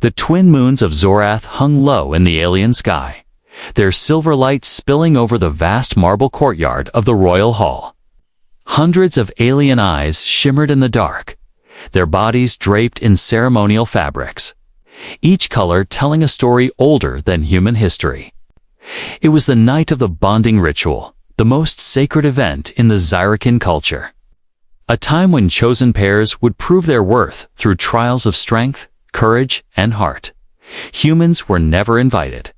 The twin moons of Zorath hung low in the alien sky, their silver light spilling over the vast marble courtyard of the royal hall. Hundreds of alien eyes shimmered in the dark, their bodies draped in ceremonial fabrics, each color telling a story older than human history. It was the night of the bonding ritual, the most sacred event in the Zyrakan culture. A time when chosen pairs would prove their worth through trials of strength, courage, and heart. Humans were never invited.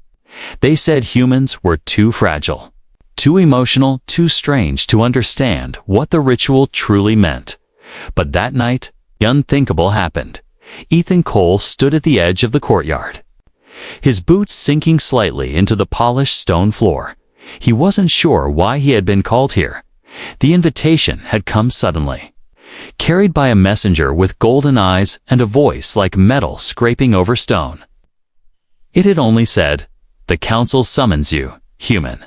They said humans were too fragile, too emotional, too strange to understand what the ritual truly meant. But that night, the unthinkable happened. Ethan Cole stood at the edge of the courtyard, his boots sinking slightly into the polished stone floor. He wasn't sure why he had been called here. The invitation had come suddenly, carried by a messenger with golden eyes and a voice like metal scraping over stone. It had only said, "The council summons you, human.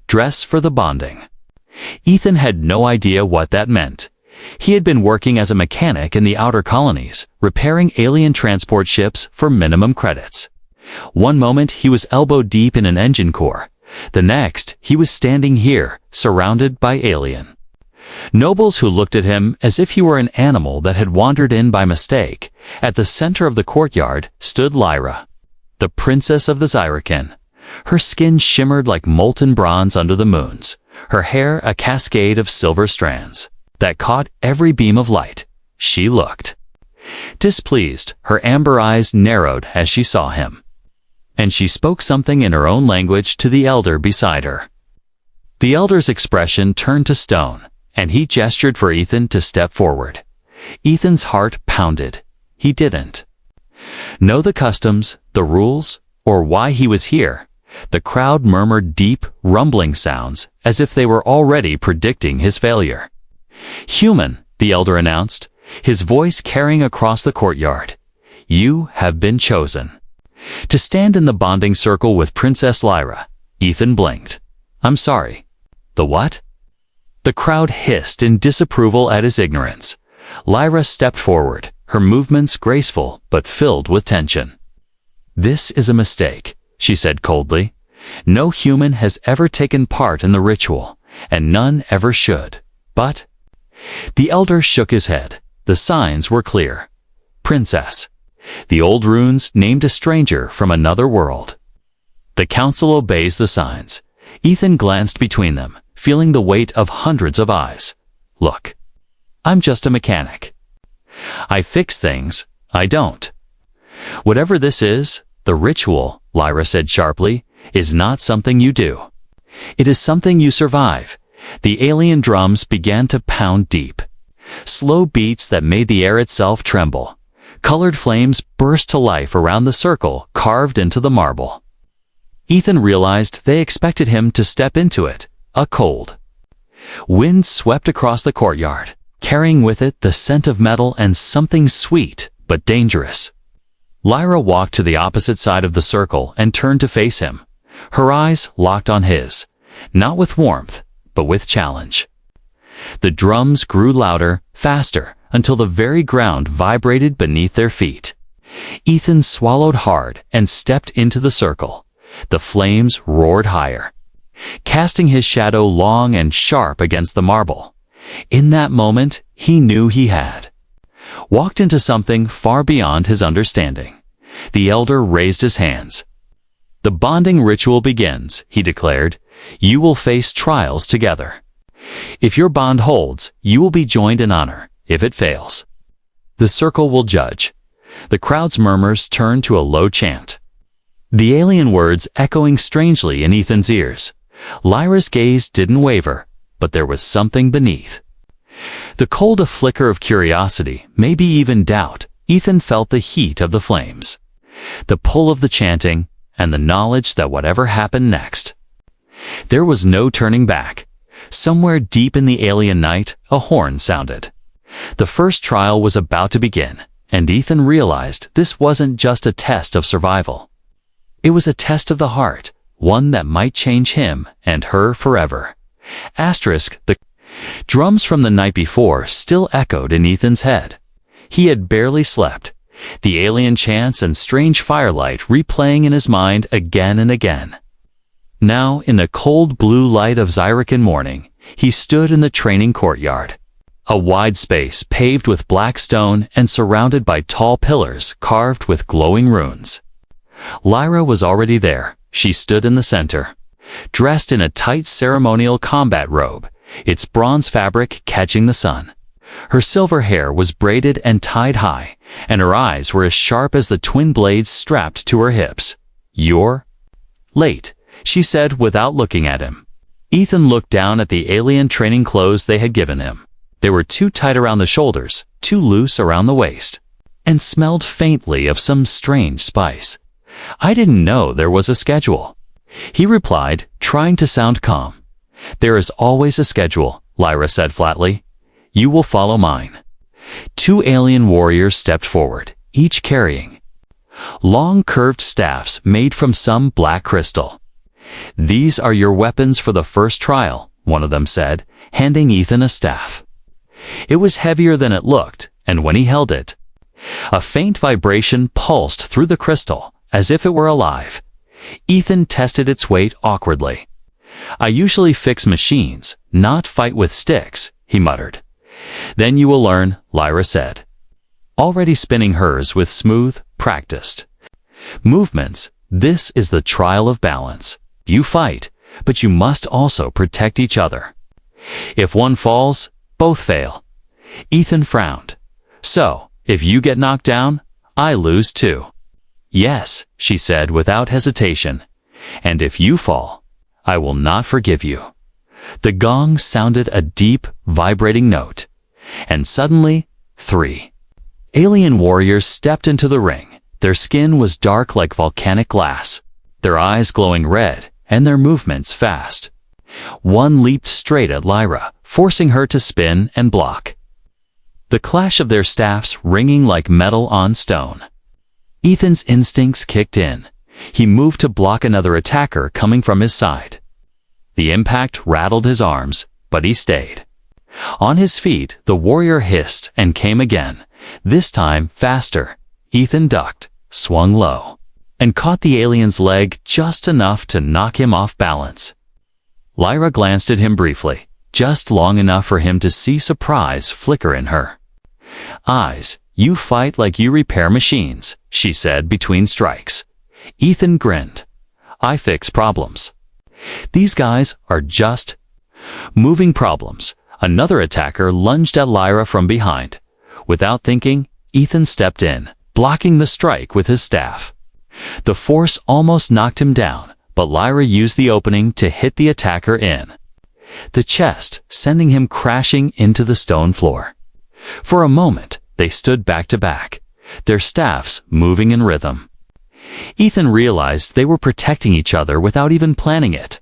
Dress for the bonding." Ethan had no idea what that meant. He had been working as a mechanic in the outer colonies, repairing alien transport ships for minimum credits. One moment he was elbow deep in an engine core. The next, he was standing here, surrounded by alien nobles who looked at him as if he were an animal that had wandered in by mistake. At the center of the courtyard stood Lyra, the princess of the Zyrakan. Her skin shimmered like molten bronze under the moons, her hair a cascade of silver strands that caught every beam of light. She looked displeased, her amber eyes narrowed as she saw him, and she spoke something in her own language to the elder beside her. The elder's expression turned to stone, and he gestured for Ethan to step forward. Ethan's heart pounded. He didn't know the customs, the rules, or why he was here. The crowd murmured deep, rumbling sounds, as if they were already predicting his failure. "Human," the elder announced, his voice carrying across the courtyard. "You have been chosen to stand in the bonding circle with Princess Lyra." Ethan blinked. "I'm sorry." "The what?" The crowd hissed in disapproval at his ignorance. Lyra stepped forward, her movements graceful but filled with tension. "This is a mistake," she said coldly. "No human has ever taken part in the ritual, and none ever should." "But—" The elder shook his head. The signs were clear. "Princess." The old runes named a stranger from another world. "The council obeys the signs." Ethan glanced between them, feeling the weight of hundreds of eyes. "Look, I'm just a mechanic. I fix things, I don't." "Whatever this is, the ritual," Lyra said sharply, "is not something you do. It is something you survive." The alien drums began to pound deep, slow beats that made the air itself tremble. Colored flames burst to life around the circle carved into the marble. Ethan realized they expected him to step into it. A cold wind swept across the courtyard, carrying with it the scent of metal and something sweet but dangerous. Lyra walked to the opposite side of the circle and turned to face him, her eyes locked on his, not with warmth, but with challenge. The drums grew louder, faster, until the very ground vibrated beneath their feet. Ethan swallowed hard and stepped into the circle. The flames roared higher, casting his shadow long and sharp against the marble. In that moment, he knew he had walked into something far beyond his understanding. The elder raised his hands. "The bonding ritual begins," he declared. "You will face trials together. If your bond holds, you will be joined in honor. If it fails, the circle will judge." The crowd's murmurs turned to a low chant, the alien words echoing strangely in Ethan's ears. Lyra's gaze didn't waver, but there was something beneath. The cold, a flicker of curiosity, maybe even doubt. Ethan felt the heat of the flames, the pull of the chanting, and the knowledge that whatever happened next, there was no turning back. Somewhere deep in the alien night, a horn sounded. The first trial was about to begin, and Ethan realized this wasn't just a test of survival. It was a test of the heart, one that might change him and her forever. The drums from the night before still echoed in Ethan's head. He had barely slept. the alien chants and strange firelight replaying in his mind again and again. Now, in the cold blue light of Zyrican morning, he stood in the training courtyard. A wide space paved with black stone and surrounded by tall pillars carved with glowing runes. Lyra was already there. She stood in the center, dressed in a tight ceremonial combat robe, its bronze fabric catching the sun. Her silver hair was braided and tied high, and her eyes were as sharp as the twin blades strapped to her hips. "You're late," she said without looking at him. Ethan looked down at the alien training clothes they had given him. They were too tight around the shoulders, too loose around the waist, and smelled faintly of some strange spice. "I didn't know there was a schedule," he replied, trying to sound calm. "There is always a schedule," Lyra said flatly. "You will follow mine." Two alien warriors stepped forward, each carrying long curved staffs made from some black crystal. "These are your weapons for the first trial," one of them said, handing Ethan a staff. It was heavier than it looked, and when he held it, a faint vibration pulsed through the crystal, as if it were alive. Ethan tested its weight awkwardly. "I usually fix machines, not fight with sticks," he muttered. "Then you will learn," Lyra said, already spinning hers with smooth, practiced movements. "This is the trial of balance. You fight, but you must also protect each other. If one falls, both fail." Ethan frowned. "So, if you get knocked down, I lose too." "Yes," she said without hesitation. "And if you fall, I will not forgive you." The gong sounded a deep, vibrating note. And suddenly, 3 alien warriors stepped into the ring. Their skin was dark like volcanic glass, their eyes glowing red, and their movements fast. One leaped straight at Lyra, forcing her to spin and block, the clash of their staffs ringing like metal on stone. Ethan's instincts kicked in. He moved to block another attacker coming from his side. The impact rattled his arms, but he stayed. On his feet, the warrior hissed and came again, this time faster. Ethan ducked, swung low, and caught the alien's leg just enough to knock him off balance. Lyra glanced at him briefly, just long enough for him to see surprise flicker in her eyes. "You fight like you repair machines," she said between strikes. Ethan grinned. "I fix problems. These guys are just moving problems." Another attacker lunged at Lyra from behind. Without thinking, Ethan stepped in, blocking the strike with his staff. The force almost knocked him down, but Lyra used the opening to hit the attacker in the chest, sending him crashing into the stone floor. For a moment, they stood back to back, their staffs moving in rhythm. Ethan realized they were protecting each other without even planning it.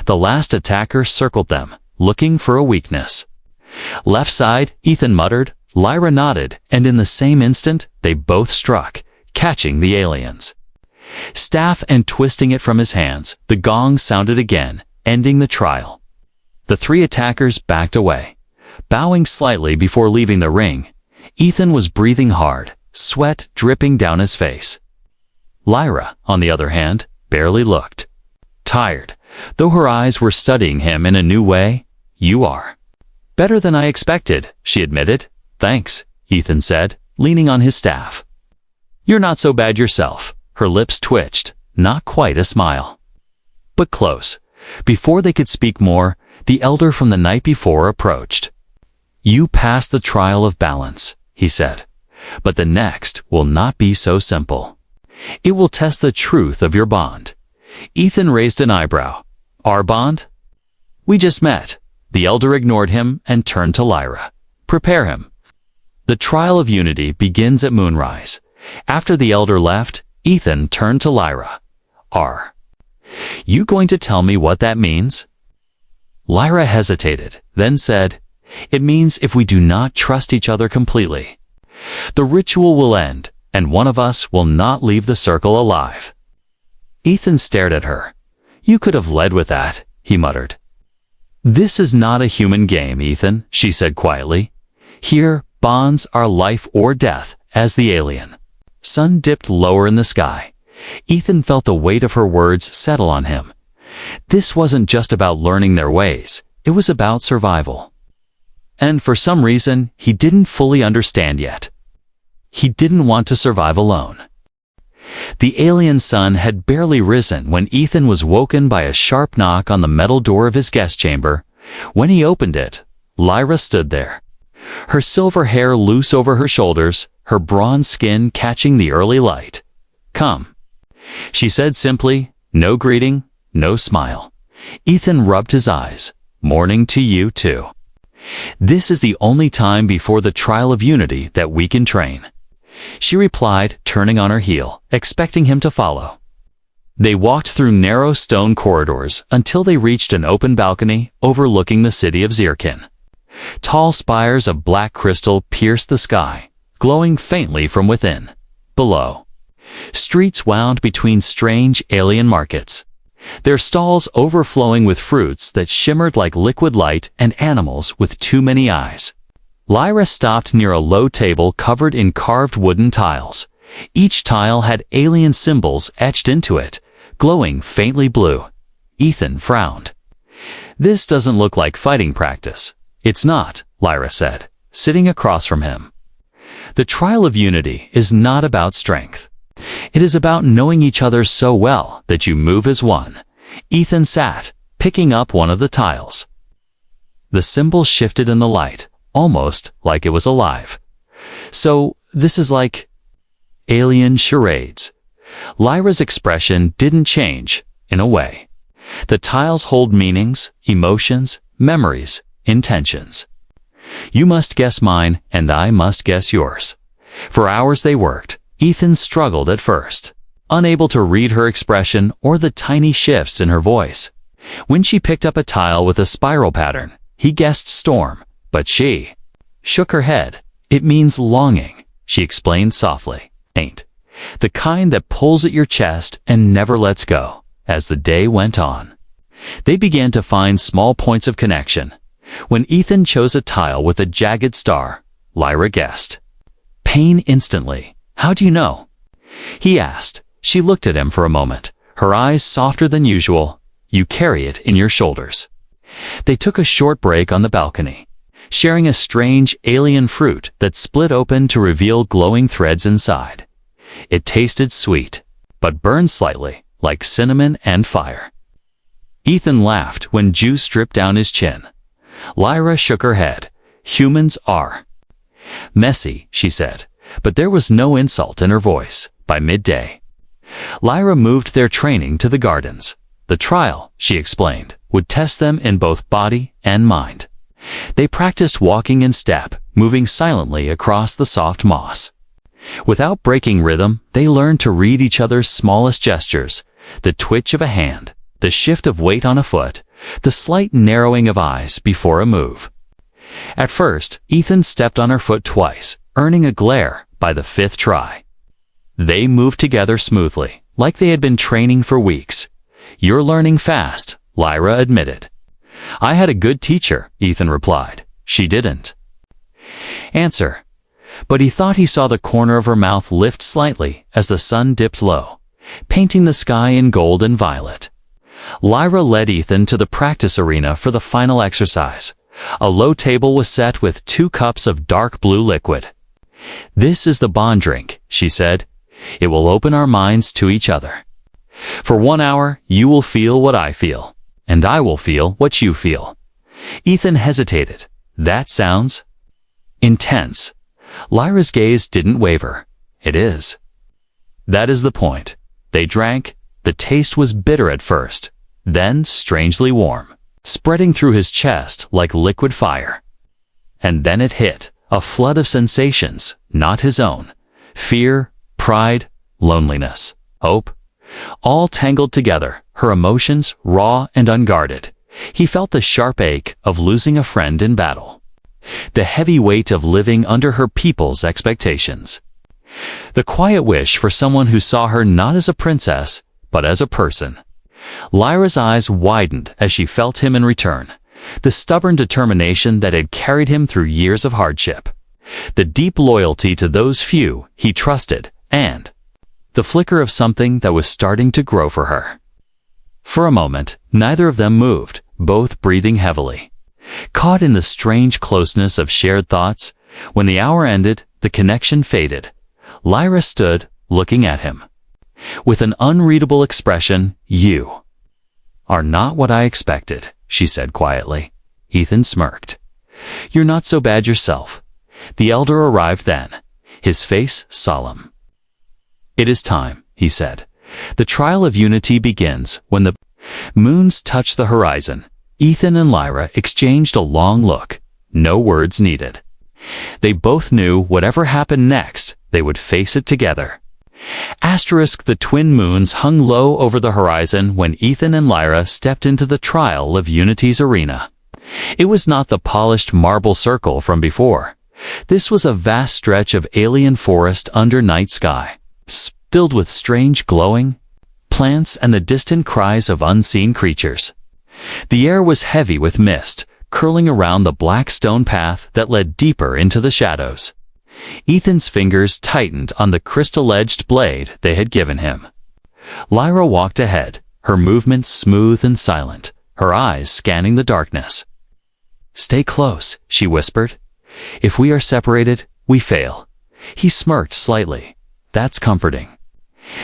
The last attacker circled them, looking for a weakness. "Left side," Ethan muttered. Lyra nodded, and in the same instant, they both struck, catching the aliens. Staff and twisting it from his hands, the gong sounded again, ending the trial. The 3 attackers backed away, bowing slightly before leaving the ring. Ethan was breathing hard, sweat dripping down his face. Lyra, on the other hand, barely looked tired, though her eyes were studying him in a new way. "You are better than I expected," she admitted. "Thanks," Ethan said, leaning on his staff. "You're not so bad yourself." Her lips twitched, not quite a smile, but close. Before they could speak more, the elder from the night before approached. "You passed the trial of balance," he said, "but the next will not be so simple. It will test the truth of your bond." Ethan raised an eyebrow. "Our bond? We just met." The elder ignored him and turned to Lyra. "Prepare him. The trial of unity begins at moonrise." After the elder left, Ethan turned to Lyra. "Are you going to tell me what that means?" Lyra hesitated, then said, "It means if we do not trust each other completely, the ritual will end, and one of us will not leave the circle alive." Ethan stared at her. "You could have led with that," he muttered. "This is not a human game, Ethan," she said quietly. "Here, bonds are life or death, as the alien sun dipped lower in the sky. Ethan felt the weight of her words settle on him. This wasn't just about learning their ways, it was about survival. And for some reason, he didn't fully understand yet. He didn't want to survive alone. The alien sun had barely risen when Ethan was woken by a sharp knock on the metal door of his guest chamber. When he opened it, Lyra stood there. Her silver hair loose over her shoulders, her bronze skin catching the early light. "Come," she said simply, no greeting, no smile. Ethan rubbed his eyes. "Morning to you, too. This is the only time before the trial of unity that we can train," she replied, turning on her heel, expecting him to follow. They walked through narrow stone corridors until they reached an open balcony overlooking the city of Zirkin. Tall spires of black crystal pierced the sky, glowing faintly from within. Below, streets wound between strange alien markets, their stalls overflowing with fruits that shimmered like liquid light and animals with too many eyes. Lyra stopped near a low table covered in carved wooden tiles. Each tile had alien symbols etched into it, glowing faintly blue. Ethan frowned. "This doesn't look like fighting practice." "It's not," Lyra said, sitting across from him. "The trial of unity is not about strength. It is about knowing each other so well that you move as one." Ethan sat, picking up one of the tiles. The symbol shifted in the light, almost like it was alive. "So, this is like alien charades." Lyra's expression didn't change, in a way. The tiles hold meanings, emotions, memories, intentions. "You must guess mine, and I must guess yours." For hours they worked. Ethan struggled at first, unable to read her expression or the tiny shifts in her voice. When she picked up a tile with a spiral pattern, he guessed storm, but she shook her head. "It means longing," she explained softly. "Ain't the kind that pulls at your chest and never lets go." As the day went on, they began to find small points of connection. When Ethan chose a tile with a jagged star, Lyra guessed. "Pain instantly. How do you know?" he asked. She looked at him for a moment, her eyes softer than usual. "You carry it in your shoulders." They took a short break on the balcony, sharing a strange alien fruit that split open to reveal glowing threads inside. It tasted sweet, but burned slightly, like cinnamon and fire. Ethan laughed when juice dripped down his chin. Lyra shook her head. "Humans are messy," she said, but there was no insult in her voice. By midday, Lyra moved their training to the gardens. The trial, she explained, would test them in both body and mind. They practiced walking in step, moving silently across the soft moss. Without breaking rhythm, they learned to read each other's smallest gestures, the twitch of a hand, the shift of weight on a foot, the slight narrowing of eyes before a move. At first, Ethan stepped on her foot twice, earning a glare by the fifth try. They moved together smoothly, like they had been training for weeks. "You're learning fast," Lyra admitted. "I had a good teacher," Ethan replied. She didn't answer, but he thought he saw the corner of her mouth lift slightly as the sun dipped low, painting the sky in gold and violet. Lyra led Ethan to the practice arena for the final exercise. A low table was set with 2 cups of dark blue liquid. "This is the bond drink," she said. "It will open our minds to each other. For 1 hour, you will feel what I feel, and I will feel what you feel." Ethan hesitated. "That sounds intense." Lyra's gaze didn't waver. "It is. That is the point." They drank. The taste was bitter at first, then strangely warm, spreading through his chest like liquid fire. And then it hit, a flood of sensations, not his own. Fear, pride, loneliness, hope, all tangled together, her emotions raw and unguarded. He felt the sharp ache of losing a friend in battle, the heavy weight of living under her people's expectations, the quiet wish for someone who saw her not as a princess, but as a person. Lyra's eyes widened as she felt him in return, the stubborn determination that had carried him through years of hardship, the deep loyalty to those few he trusted and the flicker of something that was starting to grow for her. For a moment, neither of them moved, both breathing heavily. Caught in the strange closeness of shared thoughts, when the hour ended, the connection faded. Lyra stood, looking at him. With an unreadable expression, "You are not what I expected," she said quietly. Ethan smirked. "You're not so bad yourself." The elder arrived then, his face solemn. "It is time," he said. "The trial of unity begins when the moons touch the horizon." Ethan and Lyra exchanged a long look. No words needed. They both knew whatever happened next, they would face it together. The twin moons hung low over the horizon when Ethan and Lyra stepped into the trial of unity's arena. It was not the polished marble circle from before. This was a vast stretch of alien forest under night sky, filled with strange glowing plants and the distant cries of unseen creatures. The air was heavy with mist, curling around the black stone path that led deeper into the shadows. Ethan's fingers tightened on the crystal-edged blade they had given him. Lyra walked ahead, her movements smooth and silent, her eyes scanning the darkness. "Stay close," she whispered. "If we are separated, we fail." He smirked slightly. "That's comforting."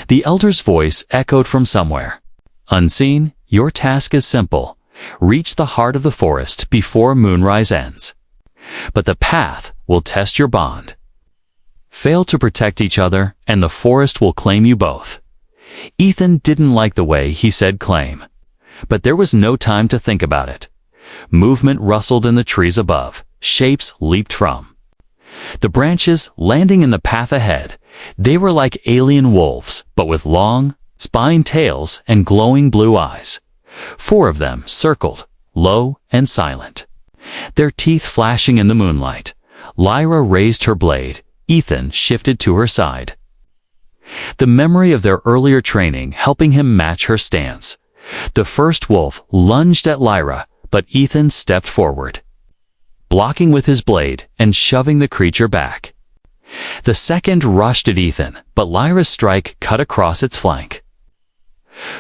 The elder's voice echoed from somewhere. "Unseen, your task is simple. Reach the heart of the forest before moonrise ends. But the path will test your bond. Fail to protect each other, and the forest will claim you both." Ethan didn't like the way he said claim. But there was no time to think about it. Movement rustled in the trees above. Shapes leaped from the branches, landing in the path ahead. They were like alien wolves, but with long, spined tails and glowing blue eyes. 4 of them circled, low and silent, their teeth flashing in the moonlight. Lyra raised her blade. Ethan shifted to her side, the memory of their earlier training helping him match her stance. The first wolf lunged at Lyra, but Ethan stepped forward, blocking with his blade and shoving the creature back. The second rushed at Ethan, but Lyra's strike cut across its flank,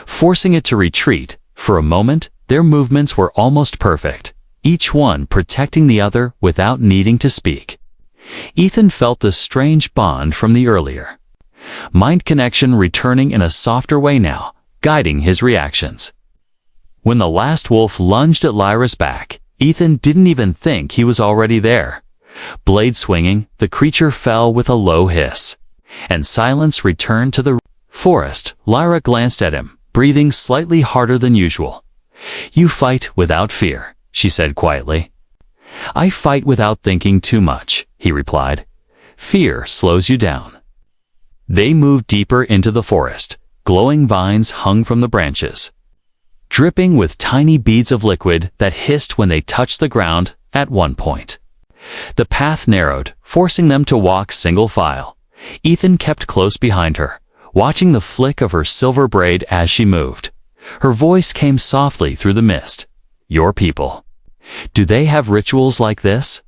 forcing it to retreat. For a moment, their movements were almost perfect, each one protecting the other without needing to speak. Ethan felt the strange bond from the earlier mind connection returning in a softer way now, guiding his reactions. When the last wolf lunged at Lyra's back, Ethan didn't even think he was already there. Blade swinging, the creature fell with a low hiss, and silence returned to the forest. Lyra glanced at him, breathing slightly harder than usual. "You fight without fear," she said quietly. "I fight without thinking too much," he replied. "Fear slows you down." They moved deeper into the forest. Glowing vines hung from the branches, dripping with tiny beads of liquid that hissed when they touched the ground. At one point, the path narrowed, forcing them to walk single file. Ethan kept close behind her, watching the flick of her silver braid as she moved. Her voice came softly through the mist. "Your people, do they have rituals like this?"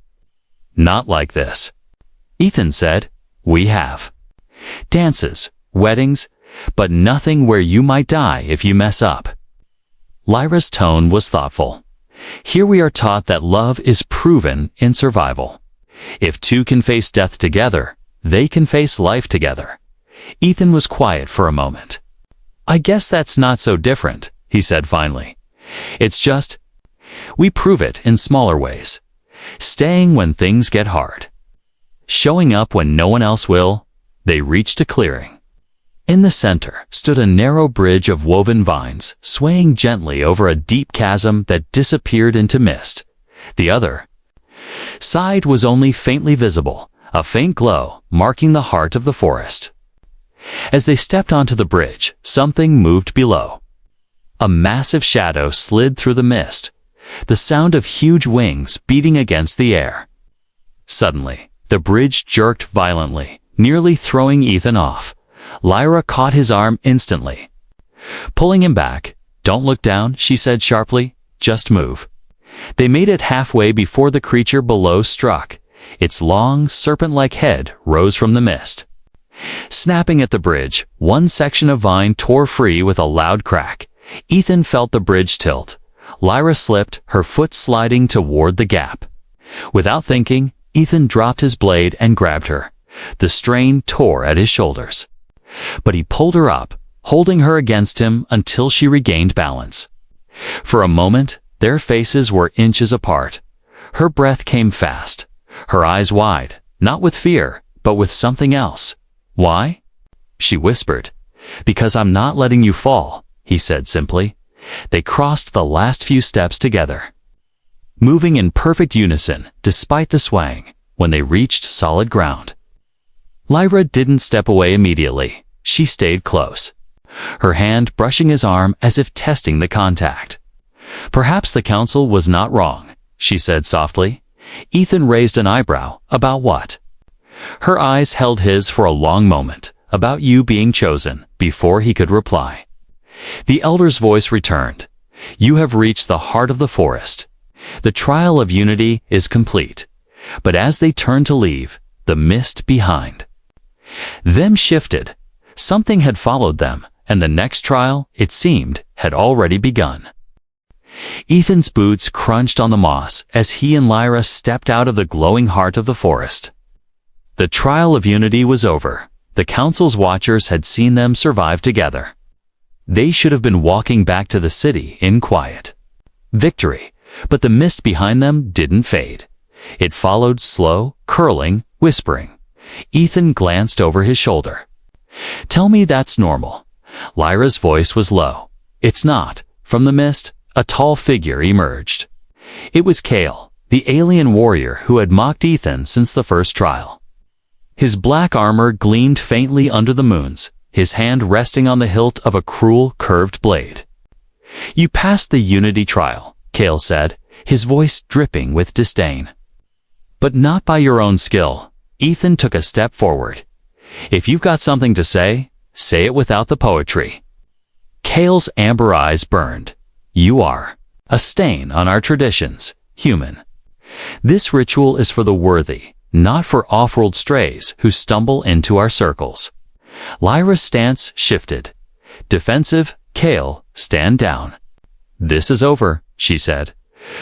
"Not like this," Ethan said. "We have dances, weddings, but nothing where you might die if you mess up." Lyra's tone was thoughtful. "Here we are taught that love is proven in survival. If 2 can face death together, they can face life together." Ethan was quiet for a moment. "I guess that's not so different," he said finally. "It's just, we prove it in smaller ways. Staying when things get hard. Showing up when no one else will." They reached a clearing. In the center stood a narrow bridge of woven vines, swaying gently over a deep chasm that disappeared into mist. The other side was only faintly visible, a faint glow marking the heart of the forest. As they stepped onto the bridge, something moved below. A massive shadow slid through the mist, the sound of huge wings beating against the air. Suddenly, the bridge jerked violently, nearly throwing Ethan off. Lyra caught his arm instantly, pulling him back. "Don't look down," she said sharply. "Just move." They made it halfway before the creature below struck. Its long, serpent-like head rose from the mist. Snapping at the bridge, one section of vine tore free with a loud crack. Ethan felt the bridge tilt. Lyra slipped, her foot sliding toward the gap. Without thinking, Ethan dropped his blade and grabbed her. The strain tore at his shoulders. But he pulled her up, holding her against him until she regained balance. For a moment, their faces were inches apart. Her breath came fast, her eyes wide, not with fear, but with something else. "Why?" she whispered. "Because I'm not letting you fall," he said simply. They crossed the last few steps together, moving in perfect unison despite the swaying. When they reached solid ground, Lyra didn't step away immediately. She stayed close, her hand brushing his arm as if testing the contact. "Perhaps the council was not wrong," she said softly. Ethan raised an eyebrow. "About what?" Her eyes held his for a long moment. "About you being chosen," before he could reply. The elder's voice returned. "You have reached the heart of the forest. The trial of unity is complete." But as they turned to leave, the mist behind them shifted. Something had followed them, and the next trial, it seemed, had already begun. Ethan's boots crunched on the moss as he and Lyra stepped out of the glowing heart of the forest. The trial of unity was over. The council's watchers had seen them survive together. They should have been walking back to the city in quiet victory, but the mist behind them didn't fade. It followed, slow, curling, whispering. Ethan glanced over his shoulder. "Tell me that's normal." Lyra's voice was low. "It's not." From the mist, a tall figure emerged. It was Kale, the alien warrior who had mocked Ethan since the first trial. His black armor gleamed faintly under the moons, his hand resting on the hilt of a cruel, curved blade. "You passed the unity trial," Kale said, his voice dripping with disdain. "But not by your own skill." Ethan took a step forward. "If you've got something to say, say it without the poetry." Kale's amber eyes burned. "You are a stain on our traditions, human. This ritual is for the worthy, not for off-world strays who stumble into our circles." Lyra's stance shifted. Defensive, "Kale, stand down." "This is over," she said.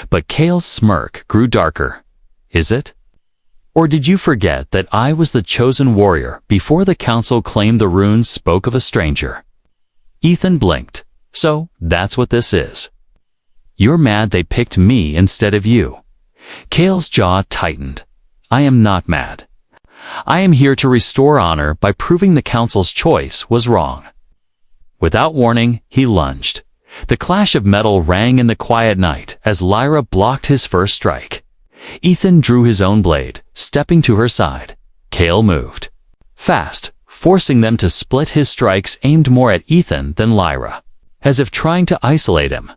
But Kale's smirk grew darker. "Is it? Or did you forget that I was the chosen warrior before the council claimed the runes spoke of a stranger?" Ethan blinked. "So, that's what this is. You're mad they picked me instead of you." Kale's jaw tightened. "I am not mad. I am here to restore honor by proving the council's choice was wrong." Without warning, he lunged. The clash of metal rang in the quiet night as Lyra blocked his first strike. Ethan drew his own blade, stepping to her side. Kale moved fast, forcing them to split. His strikes aimed more at Ethan than Lyra, as if trying to isolate him.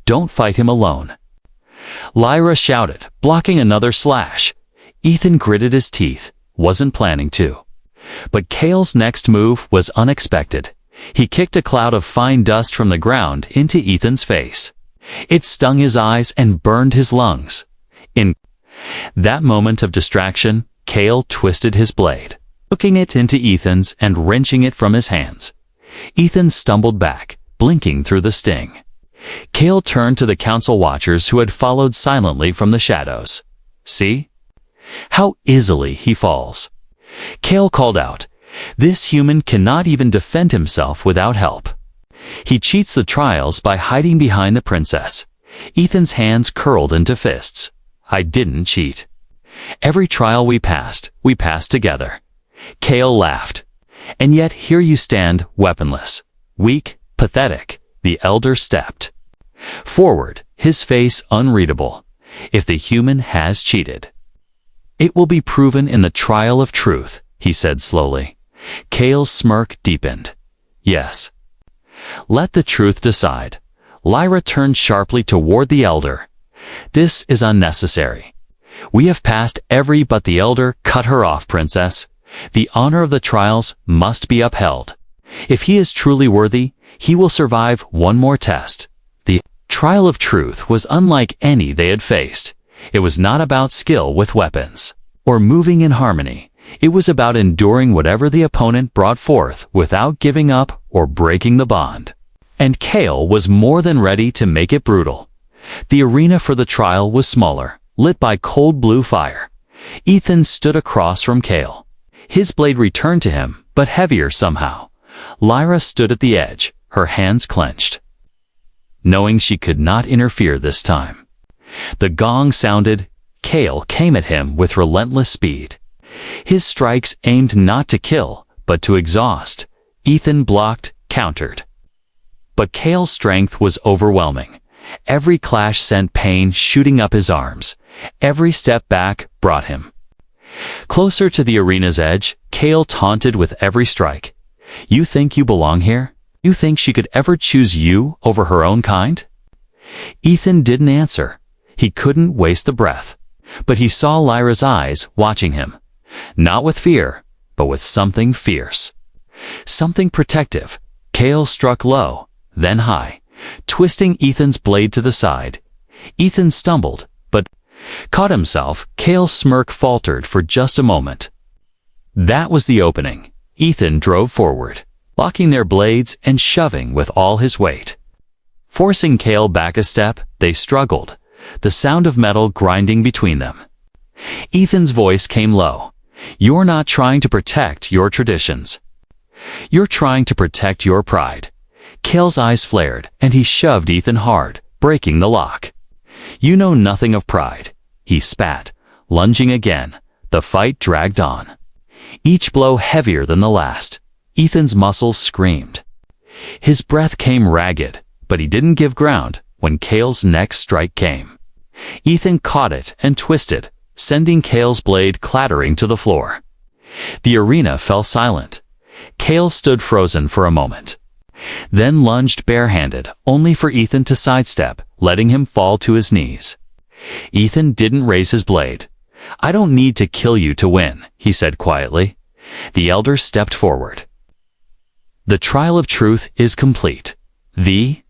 "Don't fight him alone." Lyra shouted, blocking another slash. Ethan gritted his teeth, wasn't planning to. But Kale's next move was unexpected. He kicked a cloud of fine dust from the ground into Ethan's face. It stung his eyes and burned his lungs. In that moment of distraction, Kale twisted his blade, hooking it into Ethan's and wrenching it from his hands. Ethan stumbled back, blinking through the sting. Kale turned to the council watchers who had followed silently from the shadows. "See? How easily he falls." Kale called out, "This human cannot even defend himself without help. He cheats the trials by hiding behind the princess." Ethan's hands curled into fists. "I didn't cheat. Every trial we passed together." Kale laughed. "And yet here you stand, weaponless, weak, pathetic." The elder stepped forward, his face unreadable. "If the human has cheated, it will be proven in the trial of truth," he said slowly. Kale's smirk deepened. "Yes. Let the truth decide." Lyra turned sharply toward the elder. "This is unnecessary. We have passed every but the elder cut her off, princess. The honor of the trials must be upheld. If he is truly worthy, he will survive one more test." The trial of truth was unlike any they had faced. It was not about skill with weapons or moving in harmony. It was about enduring whatever the opponent brought forth without giving up or breaking the bond. And Cale was more than ready to make it brutal. The arena for the trial was smaller, lit by cold blue fire. Ethan stood across from Cale. His blade returned to him, but heavier somehow. Lyra stood at the edge, her hands clenched, knowing she could not interfere this time. The gong sounded. Cale came at him with relentless speed. His strikes aimed not to kill, but to exhaust. Ethan blocked, countered. But Cale's strength was overwhelming. Every clash sent pain shooting up his arms. Every step back brought him closer to the arena's edge. Cale taunted with every strike. You think you belong here? You think she could ever choose you over her own kind? Ethan didn't answer. He couldn't waste the breath. But he saw Lyra's eyes watching him. Not with fear, but with something fierce. Something protective. Cale struck low, then high, twisting Ethan's blade to the side. Ethan stumbled, but caught himself. Cale's smirk faltered for just a moment. That was the opening. Ethan drove forward, locking their blades and shoving with all his weight. Forcing Cale back a step, they struggled, the sound of metal grinding between them. Ethan's voice came low. You're not trying to protect your traditions. You're trying to protect your pride. Cale's eyes flared, and he shoved Ethan hard, breaking the lock. You know nothing of pride. He spat, lunging again. The fight dragged on, each blow heavier than the last. Ethan's muscles screamed. His breath came ragged, but he didn't give ground when Cale's next strike came. Ethan caught it and twisted, sending Cale's blade clattering to the floor. The arena fell silent. Cale stood frozen for a moment, then lunged barehanded, only for Ethan to sidestep, letting him fall to his knees. Ethan didn't raise his blade. I don't need to kill you to win, he said quietly. The elder stepped forward. The trial of truth is complete. The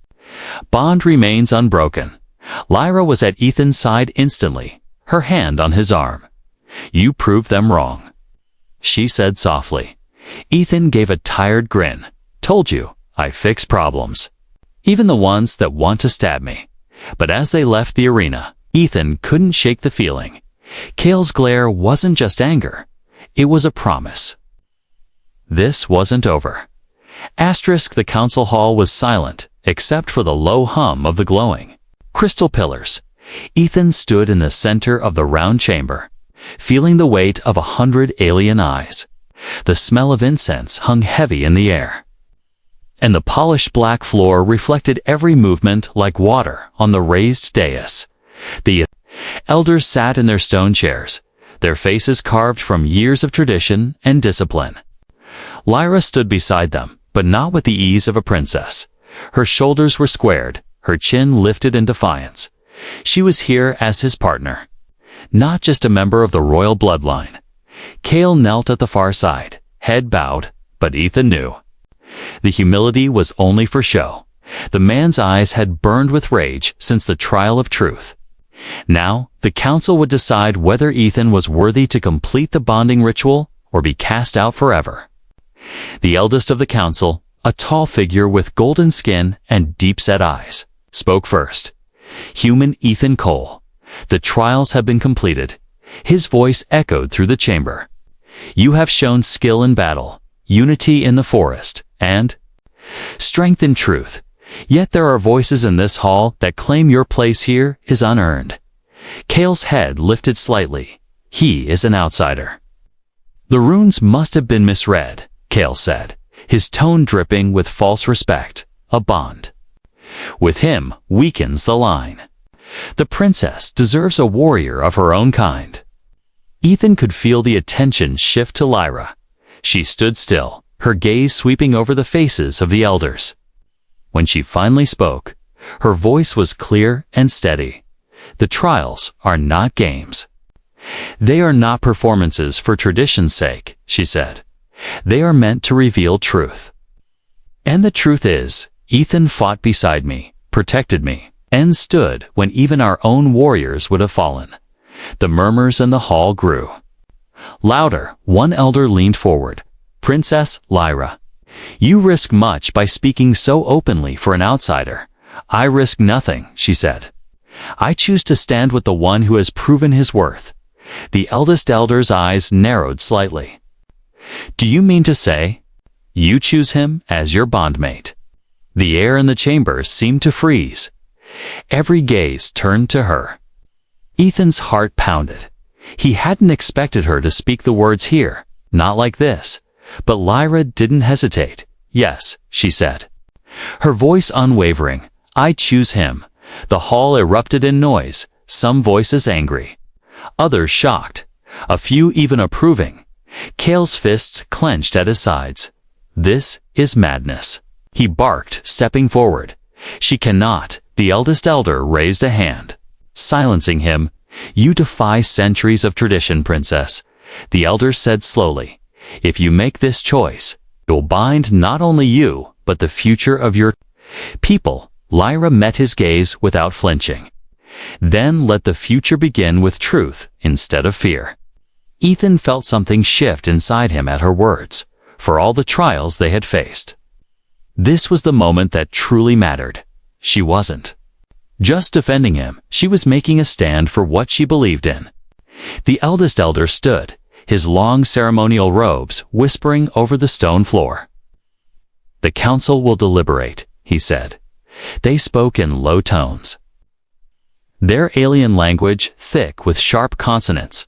bond remains unbroken. Lyra was at Ethan's side instantly, her hand on his arm. You proved them wrong, she said softly. Ethan gave a tired grin. Told you, I fix problems, even the ones that want to stab me. But as they left the arena, Ethan couldn't shake the feeling. Cale's glare wasn't just anger. It was a promise. This wasn't over. The council hall was silent, except for the low hum of the glowing crystal pillars. Ethan stood in the center of the round chamber, feeling the weight of 100 alien eyes. The smell of incense hung heavy in the air, and the polished black floor reflected every movement like water on the raised dais. The elders sat in their stone chairs, their faces carved from years of tradition and discipline. Lyra stood beside them, but not with the ease of a princess. Her shoulders were squared, her chin lifted in defiance. She was here as his partner, not just a member of the royal bloodline. Cale knelt at the far side, head bowed, but Ethan knew the humility was only for show. The man's eyes had burned with rage since the trial of truth. Now, the council would decide whether Ethan was worthy to complete the bonding ritual or be cast out forever. The eldest of the council, a tall figure with golden skin and deep-set eyes, spoke first. Human Ethan Cole. The trials have been completed. His voice echoed through the chamber. You have shown skill in battle, unity in the forest, and strength in truth. Yet there are voices in this hall that claim your place here is unearned. Cale's head lifted slightly. He is an outsider. The runes must have been misread, Cale said, his tone dripping with false respect. A bond with him weakens the line. The princess deserves a warrior of her own kind. Ethan could feel the attention shift to Lyra. She stood still, her gaze sweeping over the faces of the elders. When she finally spoke, her voice was clear and steady. The trials are not games. They are not performances for tradition's sake, she said. They are meant to reveal truth. And the truth is, Ethan fought beside me, protected me, and stood when even our own warriors would have fallen. The murmurs in the hall grew. Louder, one elder leaned forward. "Princess Lyra, you risk much by speaking so openly for an outsider." "I risk nothing," she said. "I choose to stand with the one who has proven his worth." The eldest elder's eyes narrowed slightly. "Do you mean to say you choose him as your bondmate?" The air in the chamber seemed to freeze. Every gaze turned to her. Ethan's heart pounded. He hadn't expected her to speak the words here, not like this. But Lyra didn't hesitate. "Yes," she said. Her voice unwavering. "I choose him." The hall erupted in noise, some voices angry, others shocked, a few even approving. Kale's fists clenched at his sides. "This is madness," he barked, stepping forward. "She cannot." The eldest elder raised a hand, silencing him. "You defy centuries of tradition, princess," the elder said slowly. "If you make this choice, it will bind not only you, but the future of your people." Lyra met his gaze without flinching. "Then let the future begin with truth instead of fear." Ethan felt something shift inside him at her words, for all the trials they had faced. This was the moment that truly mattered. She wasn't just defending him, she was making a stand for what she believed in. The eldest elder stood, his long ceremonial robes whispering over the stone floor. "The council will deliberate," he said. They spoke in low tones, their alien language thick with sharp consonants.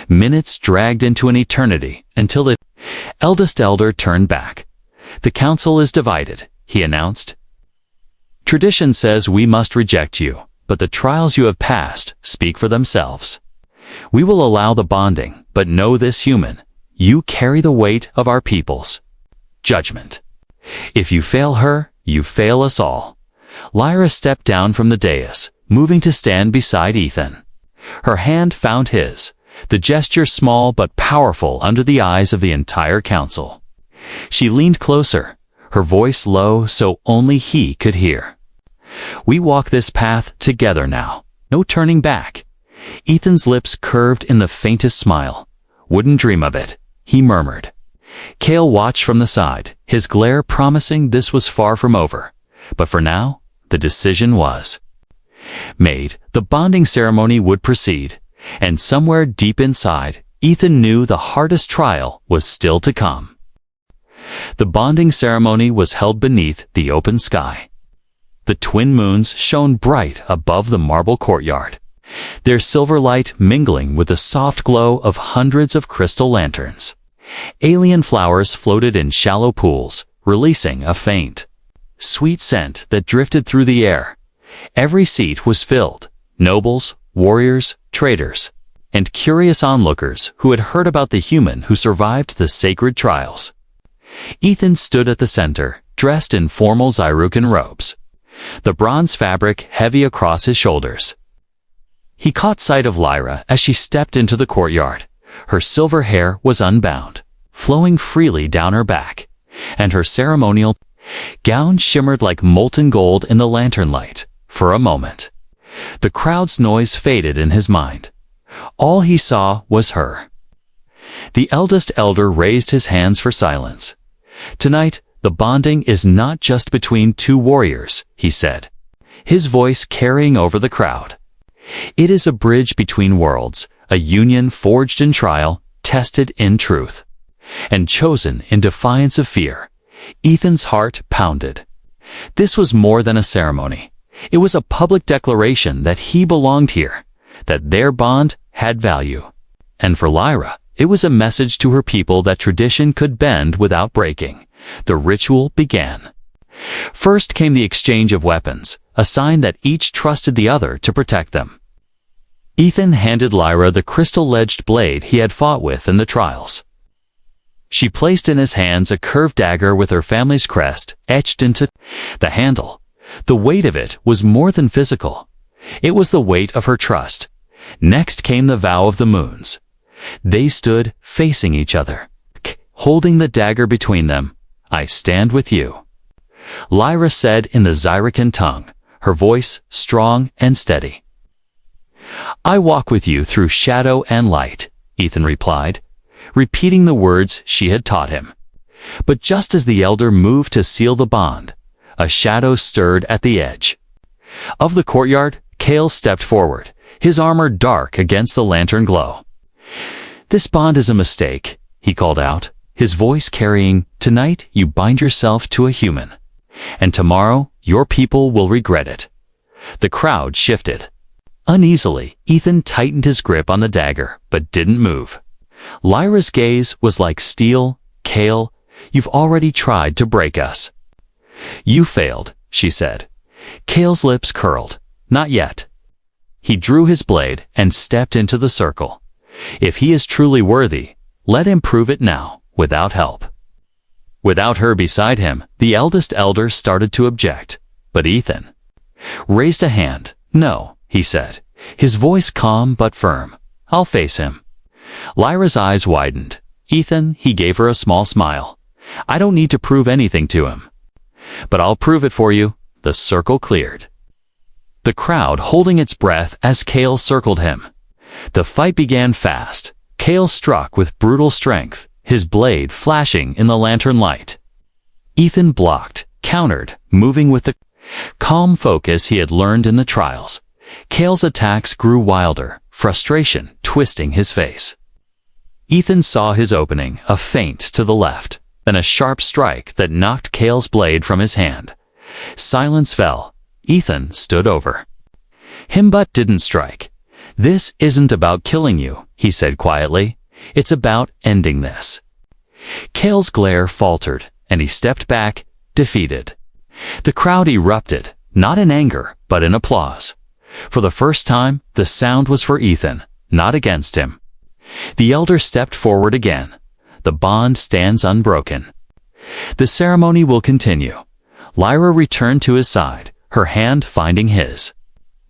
Minutes dragged into an eternity until the eldest elder turned back. "The council is divided," he announced. "Tradition says we must reject you, but the trials you have passed speak for themselves. We will allow the bonding, but know this, human, you carry the weight of our people's judgment. If you fail her, you fail us all." Lyra stepped down from the dais, moving to stand beside Ethan. Her hand found his, the gesture small but powerful under the eyes of the entire council. She leaned closer, her voice low so only he could hear. "We walk this path together now. No turning back." Ethan's lips curved in the faintest smile. "Wouldn't dream of it," he murmured. Kale watched from the side, his glare promising this was far from over. But for now, the decision was made. The bonding ceremony would proceed, and somewhere deep inside, Ethan knew the hardest trial was still to come. The bonding ceremony was held beneath the open sky. The twin moons shone bright above the marble courtyard, their silver light mingling with the soft glow of hundreds of crystal lanterns. Alien flowers floated in shallow pools, releasing a faint, sweet scent that drifted through the air. Every seat was filled, nobles, warriors, traders, and curious onlookers who had heard about the human who survived the sacred trials. Ethan stood at the center, dressed in formal Zyrukan robes, the bronze fabric heavy across his shoulders. He caught sight of Lyra as she stepped into the courtyard. Her silver hair was unbound, flowing freely down her back, and her ceremonial gown shimmered like molten gold in the lantern light. For a moment, the crowd's noise faded in his mind. All he saw was her. The eldest elder raised his hands for silence. "Tonight, the bonding is not just between two warriors," he said, his voice carrying over the crowd. "It is a bridge between worlds, a union forged in trial, tested in truth, and chosen in defiance of fear." Ethan's heart pounded. This was more than a ceremony. It was a public declaration that he belonged here, that their bond had value. And for Lyra, it was a message to her people that tradition could bend without breaking. The ritual began. First came the exchange of weapons, a sign that each trusted the other to protect them. Ethan handed Lyra the crystal-edged blade he had fought with in the trials. She placed in his hands a curved dagger with her family's crest etched into the handle. The weight of it was more than physical. It was the weight of her trust. Next came the vow of the moons. They stood facing each other, holding the dagger between them. "I stand with you," Lyra said in the Zyrukan tongue, her voice strong and steady. "I walk with you through shadow and light," Ethan replied, repeating the words she had taught him. But just as the elder moved to seal the bond, a shadow stirred at the edge. Of the courtyard, Kale stepped forward, his armor dark against the lantern glow. "This bond is a mistake," he called out, his voice carrying, "Tonight you bind yourself to a human, and tomorrow your people will regret it." The crowd shifted. Uneasily, Ethan tightened his grip on the dagger, but didn't move. Lyra's gaze was like steel. "Kale, you've already tried to break us." "You failed," she said. Kale's lips curled. "Not yet." He drew his blade and stepped into the circle. If he is truly worthy, let him prove it now, without help. Without her beside him, the eldest elder started to object, but Ethan raised a hand. "No," he said, his voice calm but firm. "I'll face him." Lyra's eyes widened. "Ethan," he gave her a small smile, "I don't need to prove anything to him. But I'll prove it for you." The circle cleared. The crowd holding its breath as Kale circled him. The fight began fast. Kale struck with brutal strength, his blade flashing in the lantern light. Ethan blocked, countered, moving with the calm focus he had learned in the trials. Kale's attacks grew wilder, frustration twisting his face. Ethan saw his opening, a feint to the left, then a sharp strike that knocked Kale's blade from his hand. Silence fell. Ethan stood over him but didn't strike. "This isn't about killing you," he said quietly. "It's about ending this." Kale's glare faltered, and he stepped back, defeated. The crowd erupted, not in anger, but in applause. For the first time, the sound was for Ethan, not against him. The elder stepped forward again. "The bond stands unbroken. The ceremony will continue." Lyra returned to his side, her hand finding his.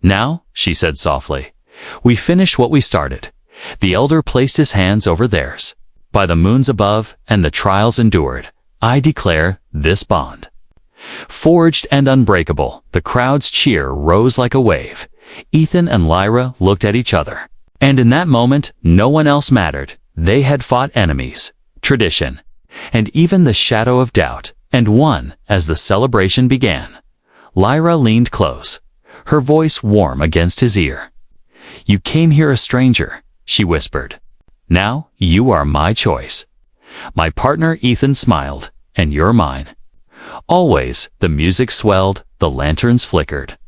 "Now," she said softly, "we finish what we started." The elder placed his hands over theirs. "By the moons above and the trials endured, I declare this bond forged and unbreakable." The crowd's cheer rose like a wave. Ethan and Lyra looked at each other. And in that moment, no one else mattered. They had fought enemies, tradition, and even the shadow of doubt, and won as the celebration began. Lyra leaned close, her voice warm against his ear. "You came here a stranger," she whispered. "Now you are my choice." "My partner," Ethan smiled, "and you're mine." Always, the music swelled, the lanterns flickered,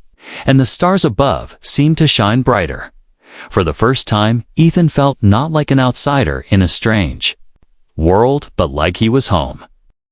and the stars above seemed to shine brighter. For the first time, Ethan felt not like an outsider in a strange world, but like he was home.